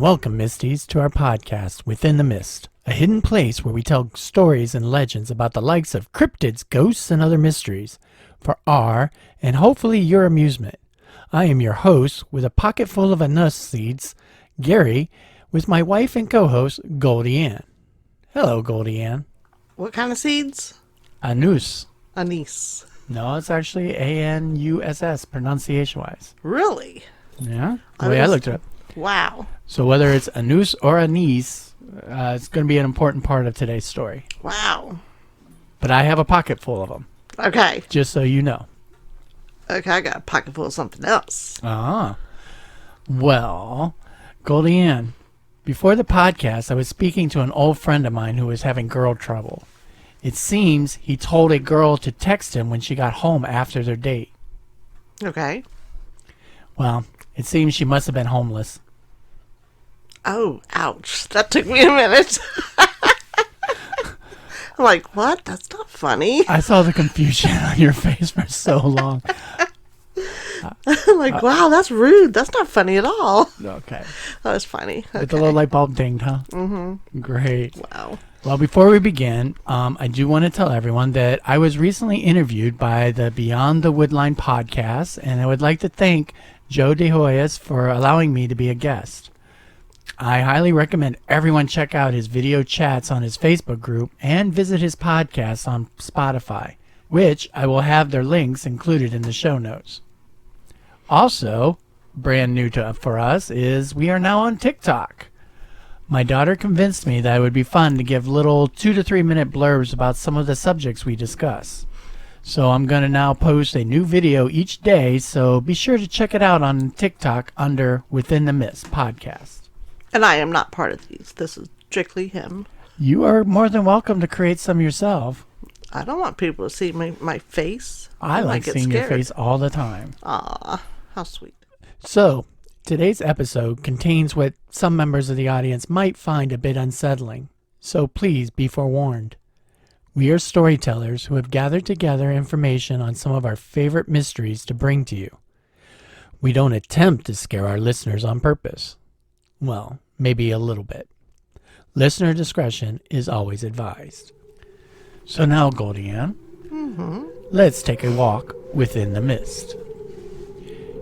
welcome, Misties, to our podcast, Within the Mist, a hidden place where we tell stories and legends about the likes of cryptids, ghosts, and other mysteries for our, and hopefully your amusement. I am your host, with a pocket full of anus seeds, Gary, with my wife and co-host, GoldieAnn. Hello, GoldieAnn. What kind of seeds? Anus. Anise. No, it's actually A-N-U-S-S, pronunciation-wise. Really? Yeah, the way I looked it up. Wow. So whether it's anus or anise, it's going to be an important part of today's story. Wow. But I have a pocket full of them. Okay. Just so you know. Okay, I got a pocket full of something else. Ah. Well, GoldieAnn, before the podcast, I was speaking to an old friend of mine who was having girl trouble. It seems he told a girl to text him when she got home after their date. Okay. Well, it seems she must have been homeless. Oh, ouch. That took me a minute. I'm like, what? That's not funny. I saw the confusion on your face for so long. I'm like, wow, that's rude. That's not funny at all. Okay. That was funny. Okay. With the little light bulb dinged, huh? Mm-hmm. Great. Wow. Well, before we begin, I do want to tell everyone that I was recently interviewed by the Beyond the Woodline podcast, and I would like to thank Joe De Hoyos for allowing me to be a guest. I highly recommend everyone check out his video chats on his Facebook group and visit his podcast on Spotify, which I will have their links included in the show notes. Also, brand new for us is we are now on TikTok. My daughter convinced me that it would be fun to give little 2 to 3 minute blurbs about some of the subjects we discuss. So I'm going to now post a new video each day, so be sure to check it out on TikTok under Within the Mist podcast. And I am not part of these. This is strictly him. You are more than welcome to create some yourself. I don't want people to see my face. I like seeing your face all the time. Aw, how sweet. So, today's episode contains what some members of the audience might find a bit unsettling. So please be forewarned. We are storytellers who have gathered together information on some of our favorite mysteries to bring to you. We don't attempt to scare our listeners on purpose. Well, maybe a little bit. Listener discretion is always advised. So now, GoldieAnn, let's take a walk within the mist.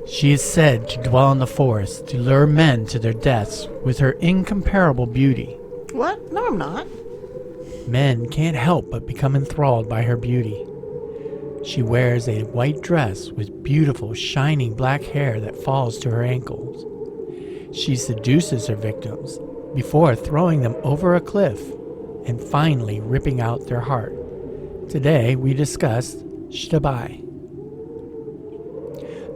She is said to dwell in the forest to lure men to their deaths with her incomparable beauty. What? No, I'm not. Men can't help but become enthralled by her beauty. She wears a white dress with beautiful, shining black hair that falls to her ankles. She seduces her victims before throwing them over a cliff and finally ripping out their heart. Today we discussed Xtabay.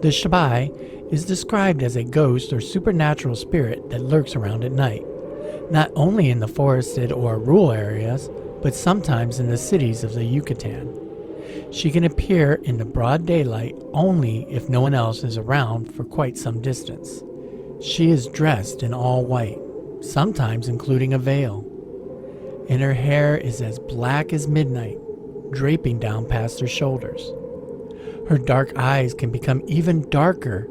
The Xtabay is described as a ghost or supernatural spirit that lurks around at night, not only in the forested or rural areas, but sometimes in the cities of the Yucatan. She can appear in the broad daylight only if no one else is around for quite some distance. She is dressed in all white, sometimes including a veil, and her hair is as black as midnight, draping down past her shoulders. Her dark eyes can become even darker,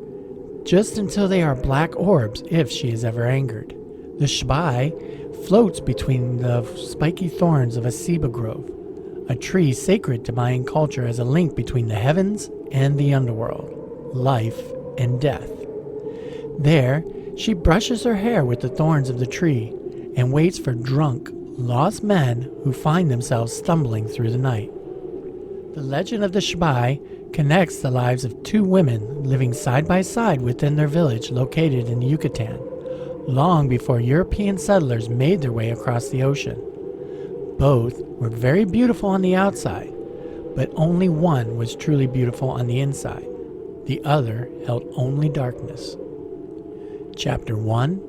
just until they are black orbs if she is ever angered. The Xtabay floats between the spiky thorns of a ceiba grove, a tree sacred to Mayan culture as a link between the heavens and the underworld, life and death. There, she brushes her hair with the thorns of the tree and waits for drunk, lost men who find themselves stumbling through the night. The legend of the Xtabay connects the lives of two women living side by side within their village located in Yucatan, long before European settlers made their way across the ocean. Both were very beautiful on the outside, but only one was truly beautiful on the inside. The other held only darkness. Chapter 1,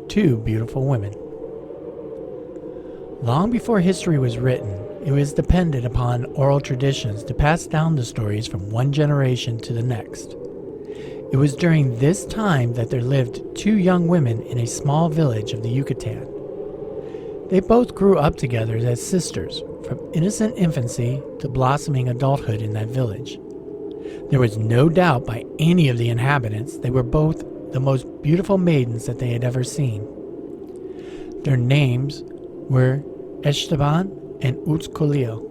Two Beautiful Women. Long before history was written, it was dependent upon oral traditions to pass down the stories from one generation to the next. It was during this time that there lived two young women in a small village of the Yucatan. They both grew up together as sisters, from innocent infancy to blossoming adulthood in that village. There was no doubt by any of the inhabitants they were both the most beautiful maidens that they had ever seen. Their names were Xtabay and Utzkolil.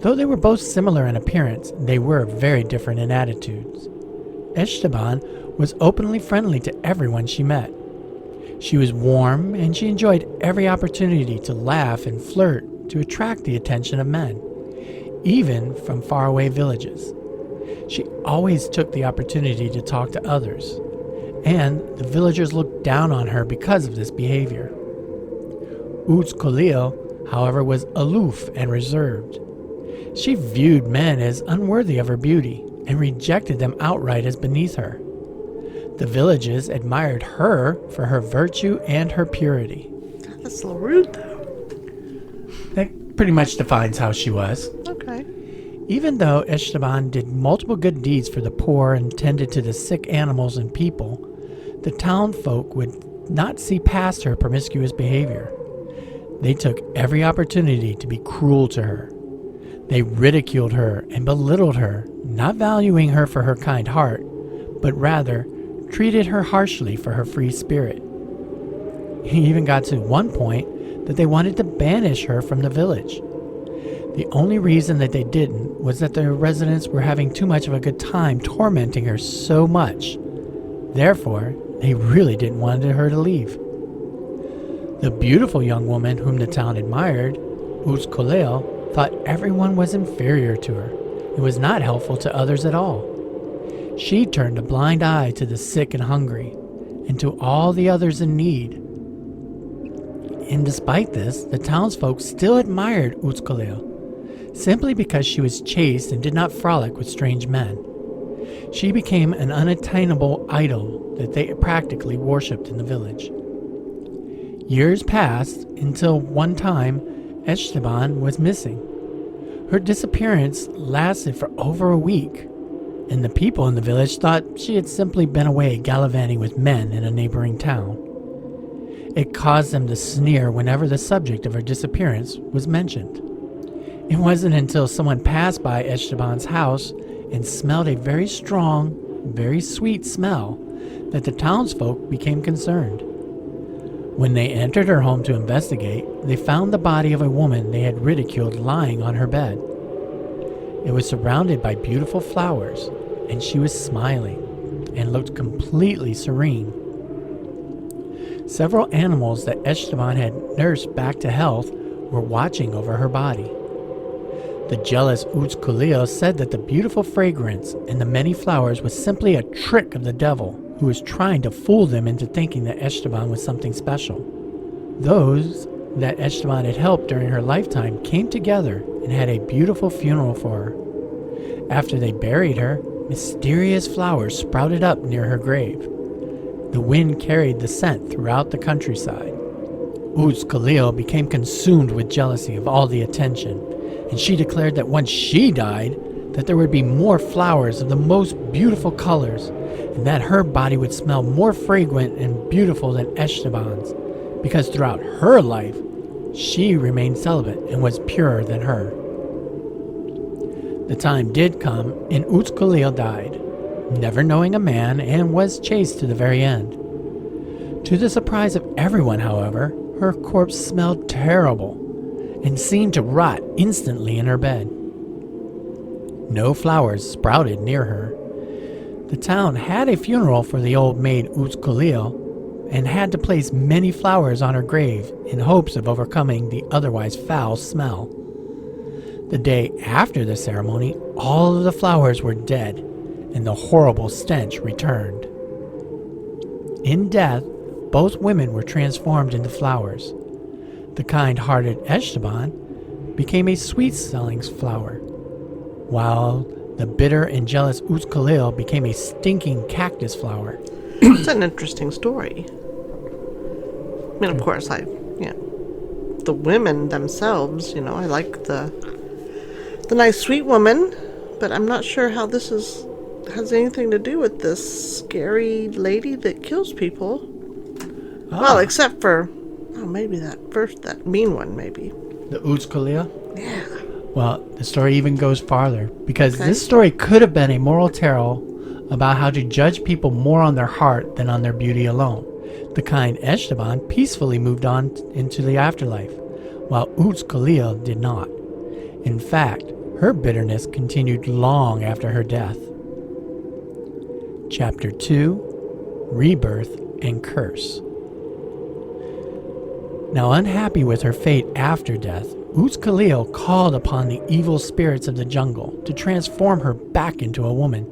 Though they were both similar in appearance, they were very different in attitudes. Xtabay was openly friendly to everyone she met. She was warm, and she enjoyed every opportunity to laugh and flirt to attract the attention of men, even from faraway villages. She always took the opportunity to talk to others, and the villagers looked down on her because of this behavior. Utzkolil, however, was aloof and reserved. She viewed men as unworthy of her beauty and rejected them outright as beneath her. The villages admired her for her virtue and her purity. That's a little rude, though. That pretty much defines how she was. Okay. Even though Xtabay did multiple good deeds for the poor and tended to the sick animals and people, the town folk would not see past her promiscuous behavior. They took every opportunity to be cruel to her. They ridiculed her and belittled her, not valuing her for her kind heart, but rather treated her harshly for her free spirit. He even got to one point that they wanted to banish her from the village. The only reason that they didn't was that the residents were having too much of a good time tormenting her so much. Therefore, they really didn't want her to leave. The beautiful young woman whom the town admired, Utzkolil, thought everyone was inferior to her and was not helpful to others at all. She turned a blind eye to the sick and hungry, and to all the others in need. And despite this, the townsfolk still admired Utzkolil, simply because she was chaste and did not frolic with strange men. She became an unattainable idol that they practically worshipped in the village. Years passed until one time Xtabay was missing. Her disappearance lasted for over a week, and the people in the village thought she had simply been away gallivanting with men in a neighboring town. It caused them to sneer whenever the subject of her disappearance was mentioned. It wasn't until someone passed by Xtabay's house and smelled a very strong, very sweet smell that the townsfolk became concerned. When they entered her home to investigate, they found the body of a woman they had ridiculed lying on her bed. It was surrounded by beautiful flowers, and she was smiling and looked completely serene. Several animals that Xtabay had nursed back to health were watching over her body. The jealous Utzkolil said that the beautiful fragrance and the many flowers was simply a trick of the devil, who was trying to fool them into thinking that Xtabay was something special. Those that Xtabay had helped during her lifetime came together and had a beautiful funeral for her. After they buried her, mysterious flowers sprouted up near her grave. The wind carried the scent throughout the countryside. Utzkolil became consumed with jealousy of all the attention, and she declared that once she died, that there would be more flowers of the most beautiful colors, and that her body would smell more fragrant and beautiful than Xtabay's, because throughout her life, she remained celibate and was purer than her. The time did come, and Utzkolil died, never knowing a man, and was chaste to the very end. To the surprise of everyone, however, her corpse smelled terrible and seemed to rot instantly in her bed. No flowers sprouted near her. The town had a funeral for the old maid Utzkolil and had to place many flowers on her grave in hopes of overcoming the otherwise foul smell. The day after the ceremony, all of the flowers were dead, and the horrible stench returned. In death, both women were transformed into flowers. The kind-hearted Xtabay became a sweet-smelling flower, while the bitter and jealous Utzkolil became a stinking cactus flower. It's an interesting story. I mean, of course, the women themselves, I like the nice, sweet woman, but I'm not sure how this has anything to do with this scary lady that kills people. Ah. Well, except for, maybe that mean one, maybe. The Utzkolil? Yeah. Well, the story even goes farther, because this story could have been a moral tale about how to judge people more on their heart than on their beauty alone. The kind Xtabay peacefully moved on into the afterlife, while Khalil did not. In fact, her bitterness continued long after her death. Chapter 2: Rebirth and Curse. Now unhappy with her fate after death, Khalil called upon the evil spirits of the jungle to transform her back into a woman.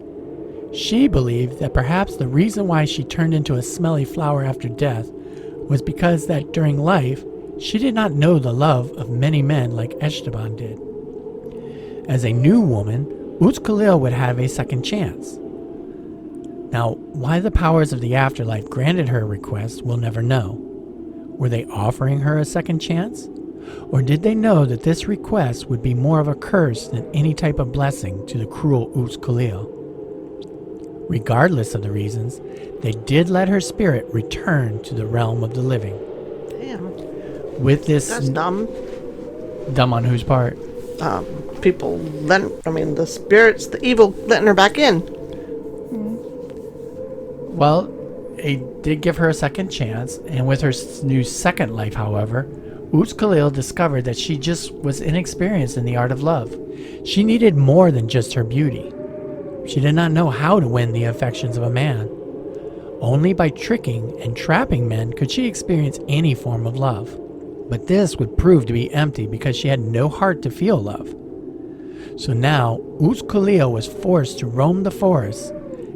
She believed that perhaps the reason why she turned into a smelly flower after death was because that during life she did not know the love of many men like Xtabay did. As a new woman, Khalil would have a second chance. Now, why the powers of the afterlife granted her request, we'll never know. Were they offering her a second chance? Or did they know that this request would be more of a curse than any type of blessing to the cruel Khalil? Regardless of the reasons, they did let her spirit return to the realm of the living. Damn. With this... That's dumb. Dumb on whose part? People the spirits, the evil, letting her back in. Well, it did give her a second chance, and with her new second life, however, Khalil discovered that she just was inexperienced in the art of love. She needed more than just her beauty. She did not know how to win the affections of a man. Only by tricking and trapping men could she experience any form of love. But this would prove to be empty because she had no heart to feel love. So now, Khalil was forced to roam the forests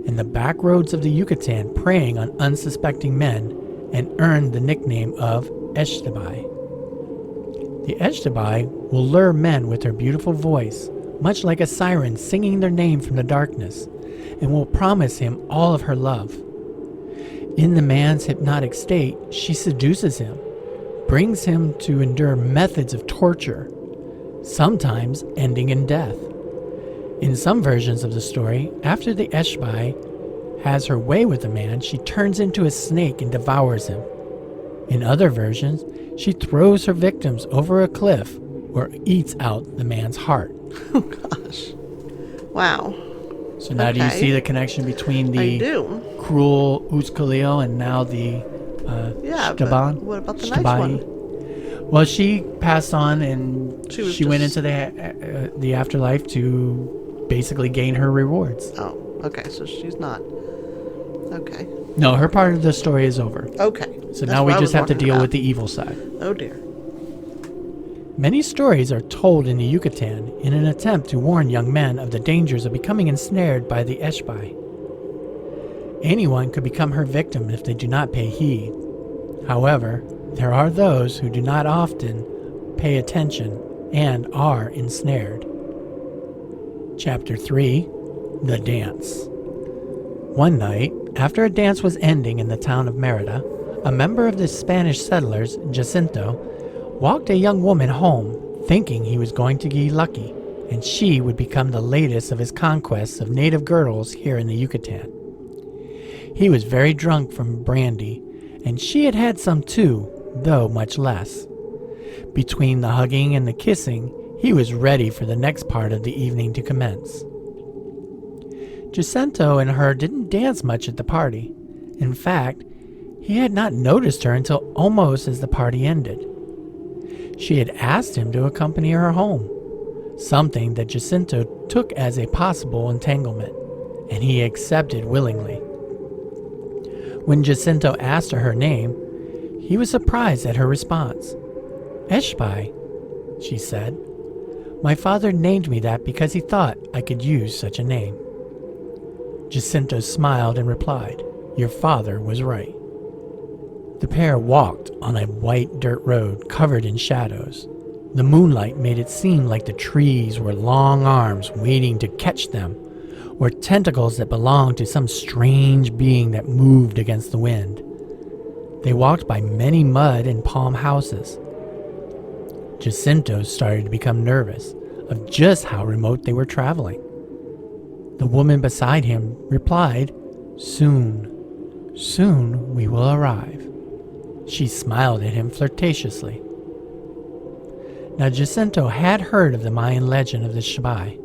and the back roads of the Yucatan, preying on unsuspecting men, and earned the nickname of Xtabay. The Xtabay will lure men with her beautiful voice, much like a siren singing their name from the darkness, and will promise him all of her love. In the man's hypnotic state, she seduces him, brings him to endure methods of torture, sometimes ending in death. In some versions of the story, after the Xtabay has her way with the man, she turns into a snake and devours him. In other versions, she throws her victims over a cliff or eats out the man's heart. Oh, gosh. Wow. So now do you see the connection between the cruel Khalil and now the Xtabay? What about the nice one? Well, she passed on and she went into the afterlife to basically gain her rewards. Oh, okay. So she's not. Okay. No, her part of the story is over. Okay. So now we just have to deal with the evil side. Oh, dear. Many stories are told in the Yucatan in an attempt to warn young men of the dangers of becoming ensnared by the Xtabay. Anyone could become her victim if they do not pay heed. However, there are those who do not often pay attention and are ensnared. Chapter 3: The Dance. One night, after a dance was ending in the town of Merida, a member of the Spanish settlers, Jacinto, walked a young woman home, thinking he was going to be lucky, and she would become the latest of his conquests of native girls here in the Yucatan. He was very drunk from brandy, and she had had some too, though much less. Between the hugging and the kissing, he was ready for the next part of the evening to commence. Jacinto and her didn't dance much at the party. In fact, he had not noticed her until almost as the party ended. She had asked him to accompany her home, something that Jacinto took as a possible entanglement, and he accepted willingly. When Jacinto asked her name, he was surprised at her response. "Xtabay," she said. "My father named me that because he thought I could use such a name." Jacinto smiled and replied, "Your father was right." The pair walked on a white dirt road covered in shadows. The moonlight made it seem like the trees were long arms waiting to catch them, or tentacles that belonged to some strange being that moved against the wind. They walked by many mud and palm houses. Jacinto started to become nervous of just how remote they were traveling. The woman beside him replied, "Soon, soon we will arrive." She smiled at him flirtatiously. Now Jacinto had heard of the Mayan legend of the Xtabay,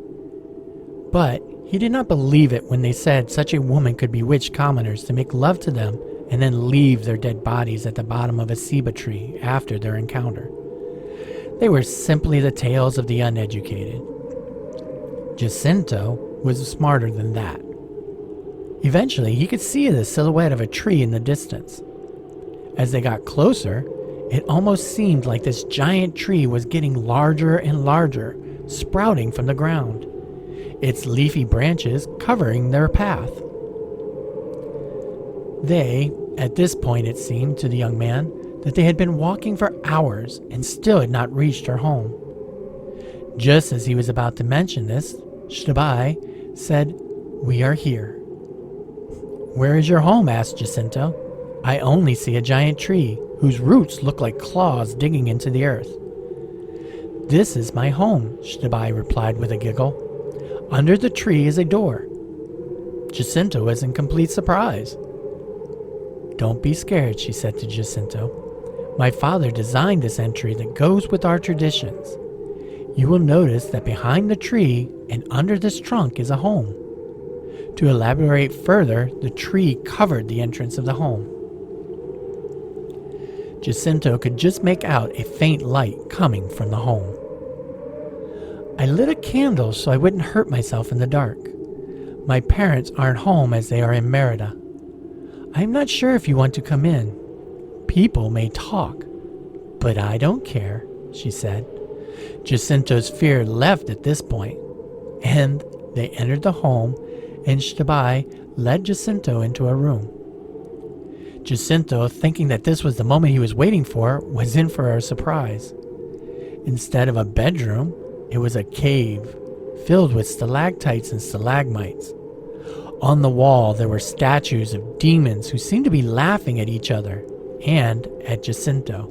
but he did not believe it when they said such a woman could bewitch commoners to make love to them and then leave their dead bodies at the bottom of a ceiba tree after their encounter. They were simply the tales of the uneducated. Jacinto was smarter than that. Eventually, he could see the silhouette of a tree in the distance. As they got closer, it almost seemed like this giant tree was getting larger and larger, sprouting from the ground, its leafy branches covering their path. They, at this point it seemed to the young man, that they had been walking for hours and still had not reached her home. Just as he was about to mention this, Xtabay said, "We are here." "Where is your home?" asked Jacinto. "I only see a giant tree whose roots look like claws digging into the earth." "This is my home," Xtabay replied with a giggle. "Under the tree is a door." Jacinto was in complete surprise. "Don't be scared," she said to Jacinto. "My father designed this entry that goes with our traditions. You will notice that behind the tree and under this trunk is a home. To elaborate further, the tree covered the entrance of the home." Jacinto could just make out a faint light coming from the home. "I lit a candle so I wouldn't hurt myself in the dark. My parents aren't home as they are in Merida. I'm not sure if you want to come in. People may talk, but I don't care," she said. Jacinto's fear left at this point, and they entered the home, and Xtabay led Jacinto into a room. Jacinto, thinking that this was the moment he was waiting for, was in for a surprise. Instead of a bedroom, it was a cave filled with stalactites and stalagmites. On the wall, there were statues of demons who seemed to be laughing at each other and at Jacinto.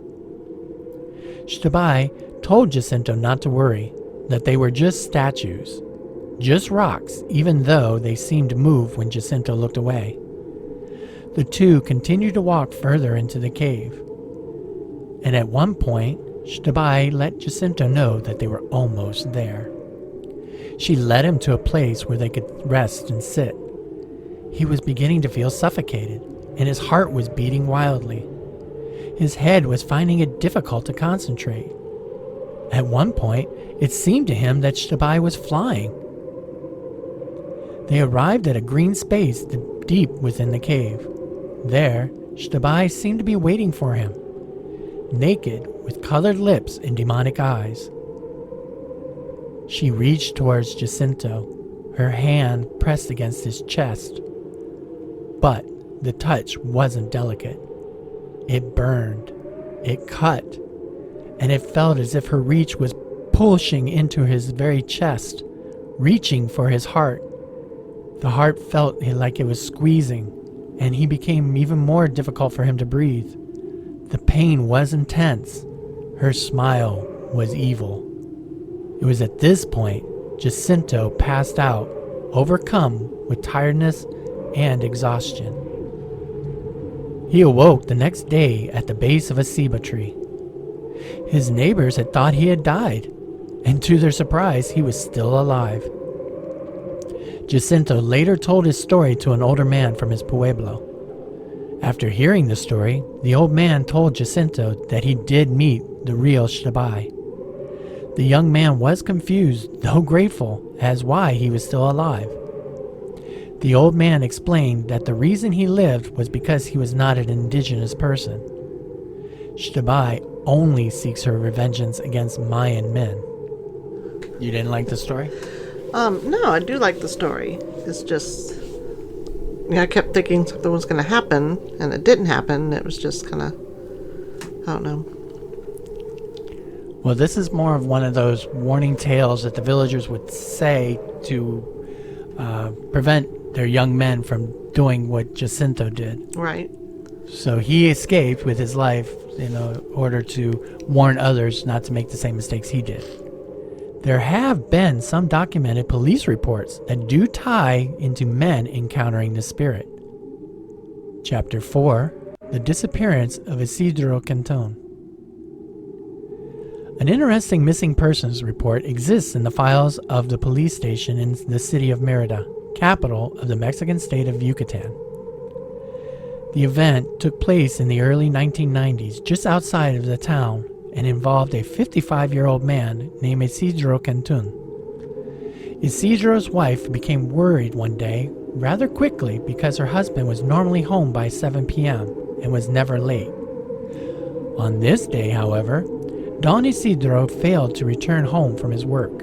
Xtabay told Jacinto not to worry, that they were just statues, just rocks, even though they seemed to move when Jacinto looked away. The two continued to walk further into the cave, and at one point, Xtabay let Jacinto know that they were almost there. She led him to a place where they could rest and sit. He was beginning to feel suffocated, and his heart was beating wildly. His head was finding it difficult to concentrate. At one point, it seemed to him that Xtabay was flying. They arrived at a green space deep within the cave. There, Xtabay seemed to be waiting for him, naked, with colored lips and demonic eyes. She reached towards Jacinto, her hand pressed against his chest. But the touch wasn't delicate. It burned, it cut, and it felt as if her reach was pushing into his very chest, reaching for his heart. The heart felt like it was squeezing, and he became even more difficult for him to breathe. The pain was intense. Her smile was evil. It was at this point Jacinto passed out, overcome with tiredness and exhaustion. He awoke the next day at the base of a ceiba tree. His neighbors had thought he had died, and to their surprise, he was still alive. Jacinto later told his story to an older man from his pueblo. After hearing the story, the old man told Jacinto that he did meet the real Xtabay. The young man was confused, though grateful, as why he was still alive. The old man explained that the reason he lived was because he was not an indigenous person. Xtabay only seeks her revengeance against Mayan men. You didn't like the story? No, I do like the story. It's just, I kept thinking something was going to happen, and it didn't happen. It was just kind of, I don't know. Well, this is more of one of those warning tales that the villagers would say to prevent their young men from doing what Jacinto did. Right. So he escaped with his life in order to warn others not to make the same mistakes he did. There have been some documented police reports that do tie into men encountering the spirit. Chapter 4, The Disappearance of Isidro Canton. An interesting missing persons report exists in the files of the police station in the city of Merida, capital of the Mexican state of Yucatan. The event took place in the early 1990s just outside of the town and involved a 55-year-old man named Isidro Cantun. Isidro's wife became worried one day rather quickly because her husband was normally home by 7 p.m. and was never late. On this day, however, Don Isidro failed to return home from his work.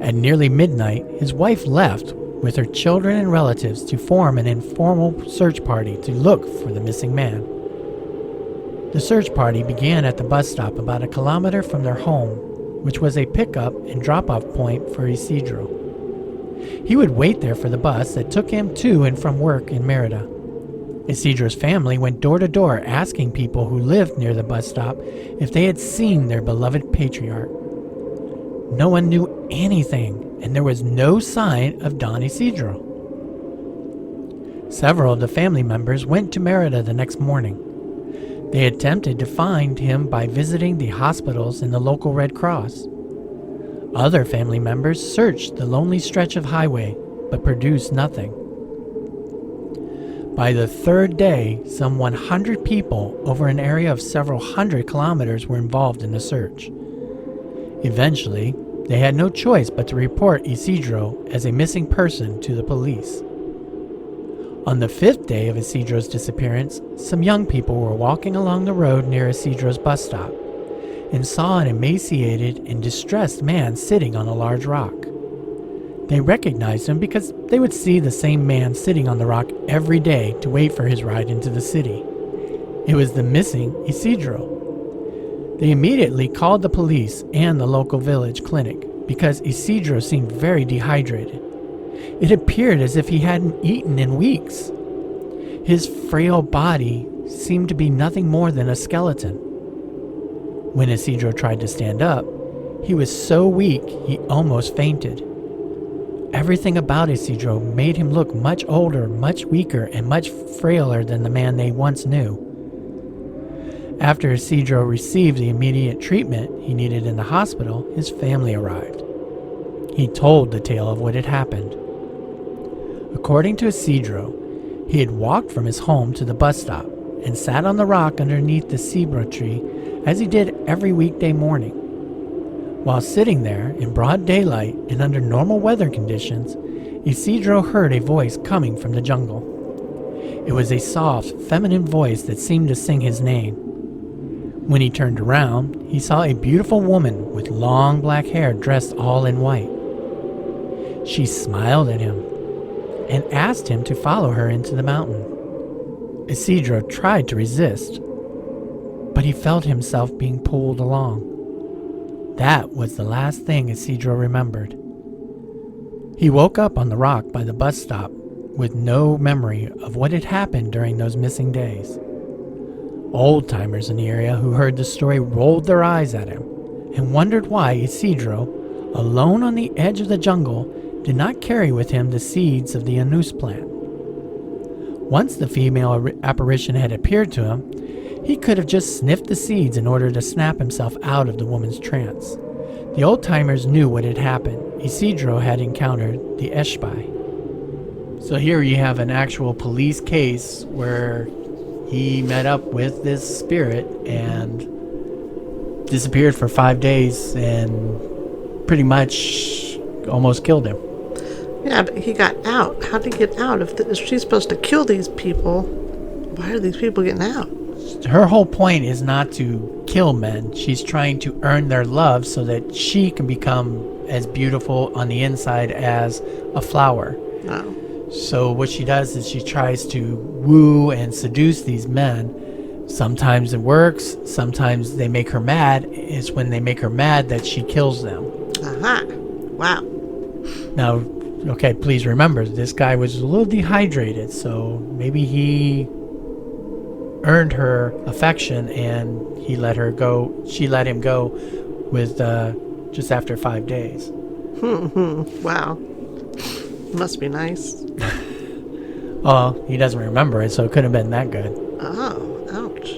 At nearly midnight, his wife left with her children and relatives to form an informal search party to look for the missing man. The search party began at the bus stop about a kilometer from their home, which was a pickup and drop-off point for Isidro. He would wait there for the bus that took him to and from work in Merida. Isidro's family went door to door asking people who lived near the bus stop if they had seen their beloved patriarch. No one knew anything, and there was no sign of Don Isidro. Several of the family members went to Merida the next morning. They attempted to find him by visiting the hospitals and the local Red Cross. Other family members searched the lonely stretch of highway, but produced nothing. By the third day, some 100 people over an area of several hundred kilometers were involved in the search. Eventually, they had no choice but to report Isidro as a missing person to the police. On the fifth day of Isidro's disappearance, some young people were walking along the road near Isidro's bus stop and saw an emaciated and distressed man sitting on a large rock. They recognized him because they would see the same man sitting on the rock every day to wait for his ride into the city. It was the missing Isidro. They immediately called the police and the local village clinic because Isidro seemed very dehydrated. It appeared as if he hadn't eaten in weeks. His frail body seemed to be nothing more than a skeleton. When Isidro tried to stand up, he was so weak he almost fainted. Everything about Isidro made him look much older, much weaker, and much frailer than the man they once knew. After Isidro received the immediate treatment he needed in the hospital, his family arrived. He told the tale of what had happened. According to Isidro, he had walked from his home to the bus stop and sat on the rock underneath the cedar tree as he did every weekday morning. While sitting there in broad daylight and under normal weather conditions, Isidro heard a voice coming from the jungle. It was a soft, feminine voice that seemed to sing his name. When he turned around, he saw a beautiful woman with long black hair dressed all in white. She smiled at him and asked him to follow her into the mountain. Isidro tried to resist, but he felt himself being pulled along. That was the last thing Isidro remembered. He woke up on the rock by the bus stop with no memory of what had happened during those missing days. Old-timers in the area who heard the story rolled their eyes at him and wondered why Isidro, alone on the edge of the jungle, did not carry with him the seeds of the anus plant. Once the female apparition had appeared to him, he could have just sniffed the seeds in order to snap himself out of the woman's trance. The old-timers knew what had happened. Isidro had encountered the Xtabay. So here you have an actual police case where he met up with this spirit and disappeared for 5 days and pretty much almost killed him. Yeah, but he got out. How did he get out? If she's supposed to kill these people, why are these people getting out? Her whole point is not to kill men. She's trying to earn their love so that she can become as beautiful on the inside as a flower. Oh. So what she does is she tries to woo and seduce these men. Sometimes it works. Sometimes they make her mad. It's when they make her mad that she kills them. Aha. Wow. Now, okay, please remember, this guy was a little dehydrated, so maybe he earned her affection and he let her go. She let him go with just after 5 days. Wow. Must be nice. Oh, he doesn't remember it, so it couldn't have been that good. Oh, ouch.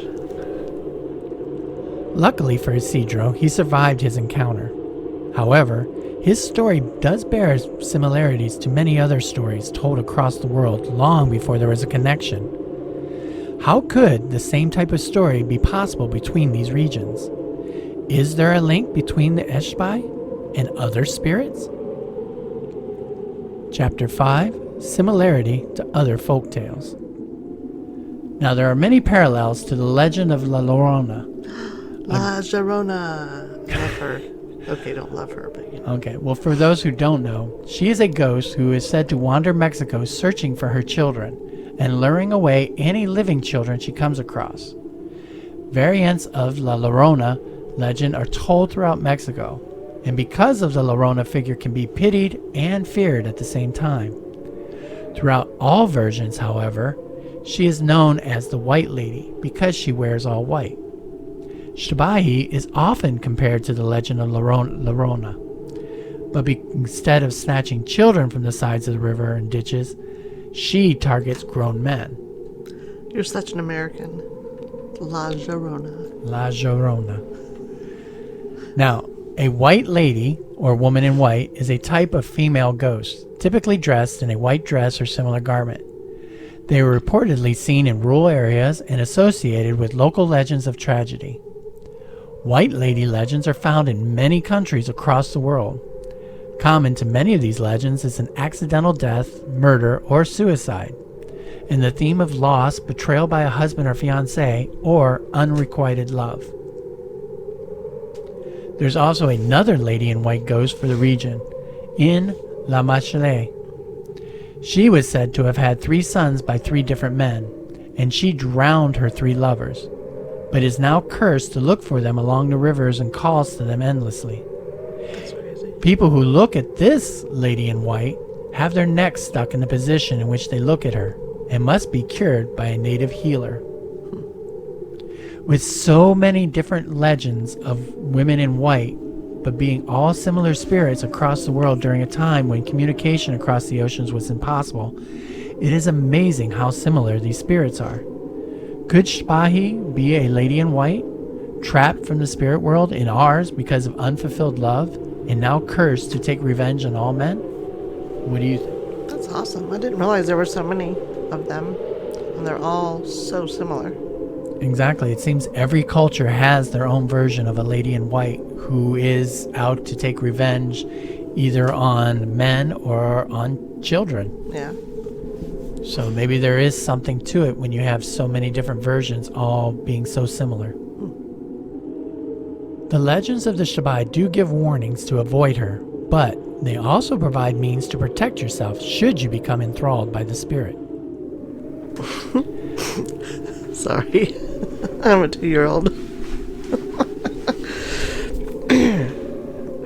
Luckily for Isidro, he survived his encounter. However, his story does bear similarities to many other stories told across the world long before there was a connection. How could the same type of story be possible between these regions? Is there a link between the Xtabay and other spirits? Chapter 5, Similarity to Other Folktales. Now there are many parallels to the legend of La Llorona. La Llorona. Love her. Okay, don't love her, but you know. Okay, well, for those who don't know, she is a ghost who is said to wander Mexico searching for her children and luring away any living children she comes across. Variants of La Llorona legend are told throughout Mexico, and because of the Llorona figure can be pitied and feared at the same time. Throughout all versions, however, she is known as the White Lady because she wears all white. Xtabay is often compared to the legend of Llorona, but instead of snatching children from the sides of the river and ditches, she targets grown men. You're such an American. La Llorona. La Llorona. Now, a white lady, or woman in white, is a type of female ghost, typically dressed in a white dress or similar garment. They were reportedly seen in rural areas and associated with local legends of tragedy. White lady legends are found in many countries across the world. Common to many of these legends is an accidental death, murder, or suicide, and the theme of loss, betrayal by a husband or fiancé, or unrequited love. There's also another lady in white ghost for the region, in La Machele. She was said to have had 3 sons by 3 different men, and she drowned her 3 lovers, but is now cursed to look for them along the rivers and calls to them endlessly. That's crazy. People who look at this lady in white have their necks stuck in the position in which they look at her and must be cured by a native healer. With so many different legends of women in white, but being all similar spirits across the world during a time when communication across the oceans was impossible, it is amazing how similar these spirits are. Could Xtabay be a lady in white, trapped from the spirit world in ours because of unfulfilled love, and now cursed to take revenge on all men? What do you think? That's awesome. I didn't realize there were so many of them, and they're all so similar. Exactly. It seems every culture has their own version of a lady in white who is out to take revenge either on men or on children. Yeah. So maybe there is something to it when you have so many different versions all being so similar. The legends of the Xtabay do give warnings to avoid her, but they also provide means to protect yourself should you become enthralled by the spirit. Sorry. I'm a 2-year-old.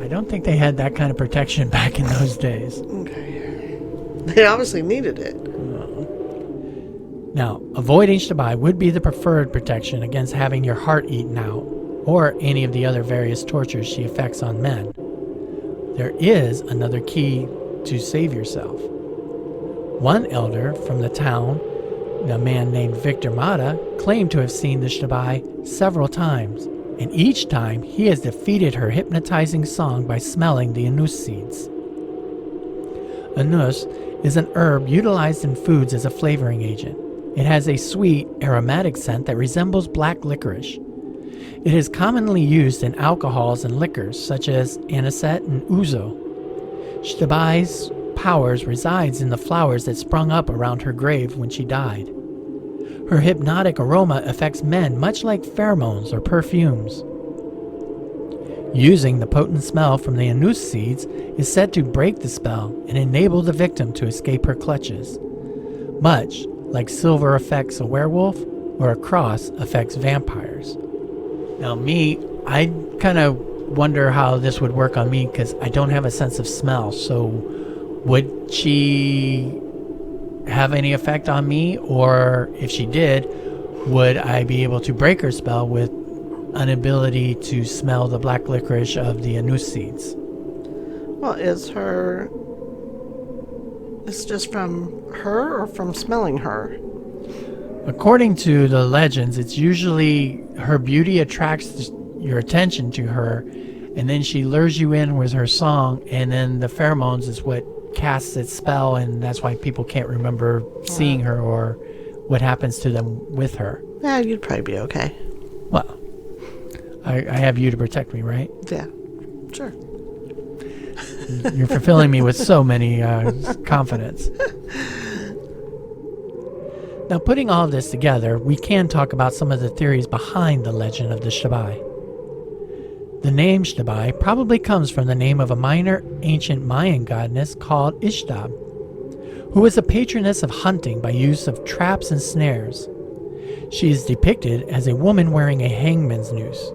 I don't think they had that kind of protection back in those days. Okay. They obviously needed it. Now, avoiding Xtabay would be the preferred protection against having your heart eaten out, or any of the other various tortures she effects on men. There is another key to save yourself. One elder from the town, a man named Victor Mata, claimed to have seen the Xtabay several times, and each time he has defeated her hypnotizing song by smelling the anus seeds. Anus is an herb utilized in foods as a flavoring agent. It has a sweet, aromatic scent that resembles black licorice. It is commonly used in alcohols and liquors such as anisette and ouzo. Xtabay's powers resides in the flowers that sprung up around her grave when she died. Her hypnotic aroma affects men much like pheromones or perfumes. Using the potent smell from the anus seeds is said to break the spell and enable the victim to escape her clutches, much like silver affects a werewolf or a cross affects vampires. Now I kind of wonder how this would work on me because I don't have a sense of smell, so would she have any effect on me, or if she did, would I be able to break her spell with an ability to smell the black licorice of the anus seeds? Well, it's just from her or from smelling her? According to the legends, it's usually her beauty attracts your attention to her, and then she lures you in with her song, and then the pheromones is what casts its spell, and that's why people can't remember seeing her or what happens to them with her. Yeah, you'd probably be okay. Well, I have you to protect me, right? Yeah, sure. You're fulfilling me with so many confidence. Now, putting all of this together, we can talk about some of the theories behind the legend of the Xtabay. The name Xtabay probably comes from the name of a minor ancient Mayan goddess called Xtab, who was a patroness of hunting by use of traps and snares. She is depicted as a woman wearing a hangman's noose.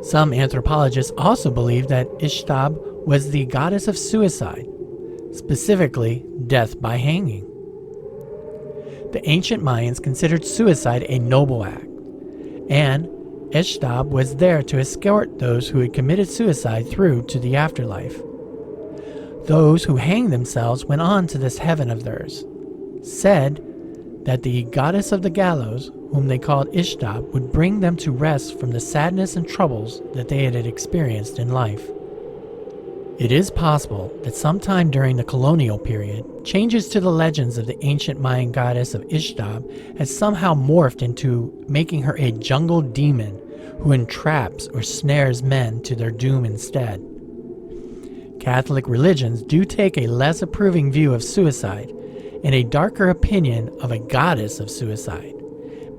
Some anthropologists also believe that Xtab was the goddess of suicide, specifically death by hanging. The ancient Mayans considered suicide a noble act, and Xtab was there to escort those who had committed suicide through to the afterlife. Those who hanged themselves went on to this heaven of theirs, said that the goddess of the gallows, whom they called Xtab, would bring them to rest from the sadness and troubles that they had experienced in life. It is possible that sometime during the colonial period, changes to the legends of the ancient Mayan goddess of Xtab has somehow morphed into making her a jungle demon who entraps or snares men to their doom instead. Catholic religions do take a less approving view of suicide and a darker opinion of a goddess of suicide,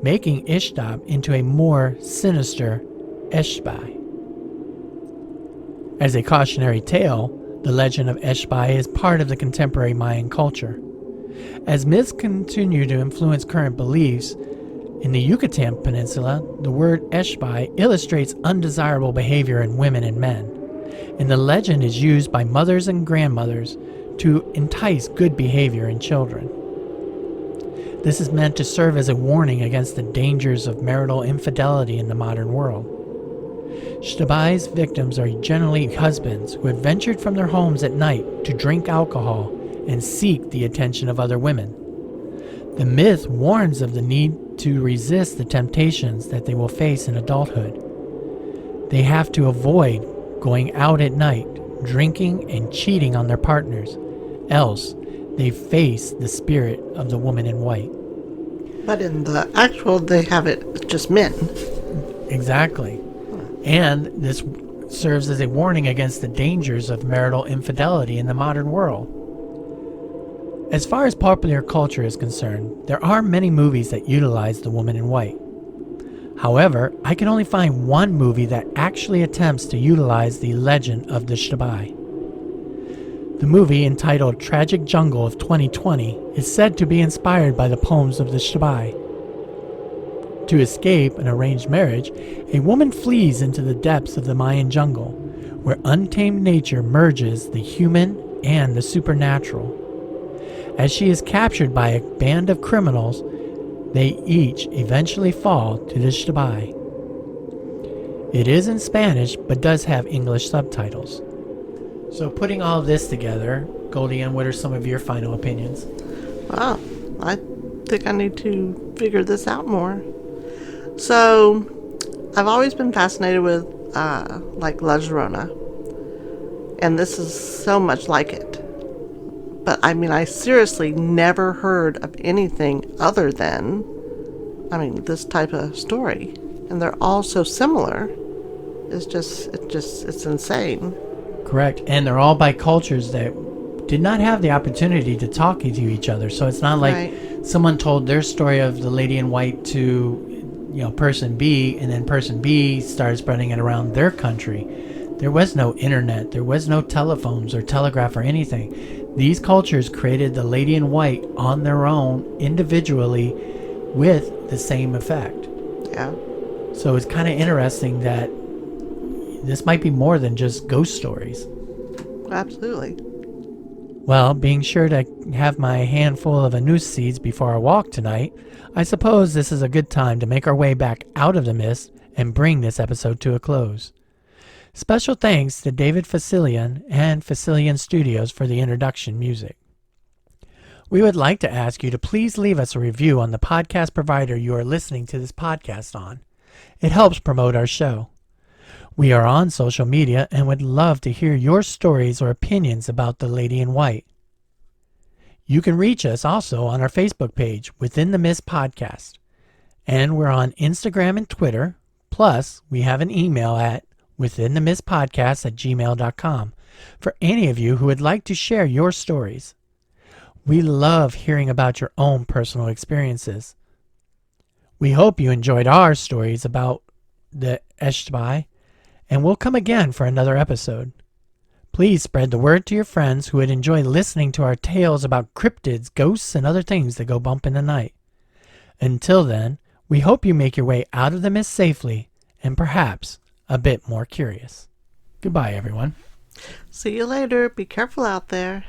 making Xtab into a more sinister Xtabay. As a cautionary tale, the legend of Xtabay is part of the contemporary Mayan culture. As myths continue to influence current beliefs, in the Yucatan Peninsula, the word Xtabay illustrates undesirable behavior in women and men, and the legend is used by mothers and grandmothers to entice good behavior in children. This is meant to serve as a warning against the dangers of marital infidelity in the modern world. Xtabay's victims are generally husbands who have ventured from their homes at night to drink alcohol and seek the attention of other women. The myth warns of the need to resist the temptations that they will face in adulthood. They have to avoid going out at night, drinking and cheating on their partners, else they face the spirit of the woman in white. But in the actual, they have it just men. Exactly. And this serves as a warning against the dangers of marital infidelity in the modern world. As far as popular culture is concerned, there are many movies that utilize the woman in white. However, I can only find one movie that actually attempts to utilize the legend of the Xtabay. The movie, entitled Tragic Jungle of 2020, is said to be inspired by the poems of the Xtabay. To escape an arranged marriage, a woman flees into the depths of the Mayan jungle, where untamed nature merges the human and the supernatural. As she is captured by a band of criminals, they each eventually fall to the Xtabay. It is in Spanish, but does have English subtitles. So putting all of this together, GoldieAnn, what are some of your final opinions? Wow, I think I need to figure this out more. So, I've always been fascinated with, like, La Llorona. And this is so much like it. But, I mean, I seriously never heard of anything other than, this type of story. And they're all so similar. It's insane. Correct. And they're all by cultures that did not have the opportunity to talk to each other. So it's not like someone told their story of the lady in white to, person B, and then person B started spreading it around their country. There was no internet. There was no telephones or telegraph or anything. These cultures created the lady in white on their own, individually, with the same effect. Yeah. So it's kind of interesting that this might be more than just ghost stories. Absolutely. Well, being sure to have my handful of anus seeds before our walk tonight, I suppose this is a good time to make our way back out of the mist and bring this episode to a close. Special thanks to David Facilian and Facilian Studios for the introduction music. We would like to ask you to please leave us a review on the podcast provider you are listening to this podcast on. It helps promote our show. We are on social media and would love to hear your stories or opinions about the Lady in White. You can reach us also on our Facebook page, Within the Mist Podcast. And we're on Instagram and Twitter. Plus, we have an email at withinthemistpodcast@gmail.com for any of you who would like to share your stories. We love hearing about your own personal experiences. We hope you enjoyed our stories about the Xtabay, and we'll come again for another episode. Please spread the word to your friends who would enjoy listening to our tales about cryptids, ghosts, and other things that go bump in the night. Until then, we hope you make your way out of the mist safely and perhaps a bit more curious. Goodbye, everyone. See you later. Be careful out there.